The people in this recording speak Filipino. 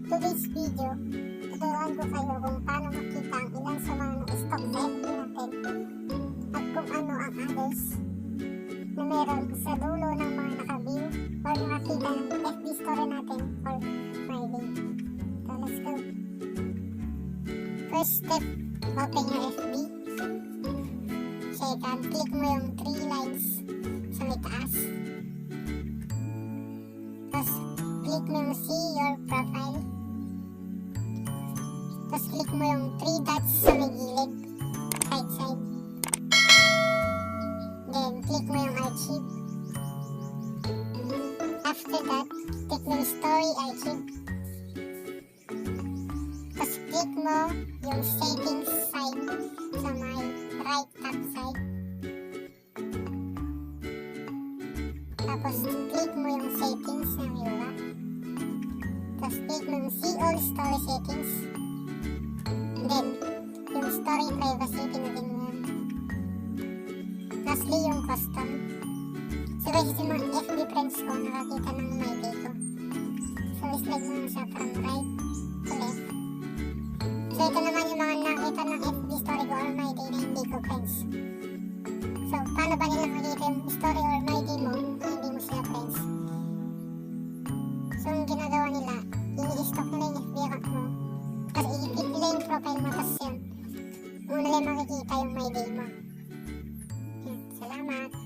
Today's video, tuturuan ko kayo kung paano makita ang ilan sa mga na-stock sa FB natin at kung ano ang others na meron sa dulo ng mga naka-view or nakakita ng FB story natin or Myday. So let's go. First step, open your FB. Second, click mo yung 3 lines sa may taas. Tapos, click mo yung see your profile. Tapos click mo yung 3 dots sa may gilid, right side. Then click mo yung archive. After that, click mo yung story archive. Tapos click mo yung settings sign sa may right top side. Tapos click mo yung settings na may. Tapos click mo yung see all story settings. Then, yung story privacy, pinutin mo yan. Lastly, yung custom. So guys, yung mga FB friends ko nakakita ng Myday ko. So, slide mo lang siya from right to left. So, ito naman yung mga nakita ng FB story ko or Myday na hindi ko friends. So, paano ba nila makikita yung story or Myday mo na hindi mo sila friends? So, yung ginagawa nila, i-stock nila yung FB account mo. Tapos i-click nila yung profile mo, tapos yun, muna nila makikita yung Myday mo. Yan, salamat!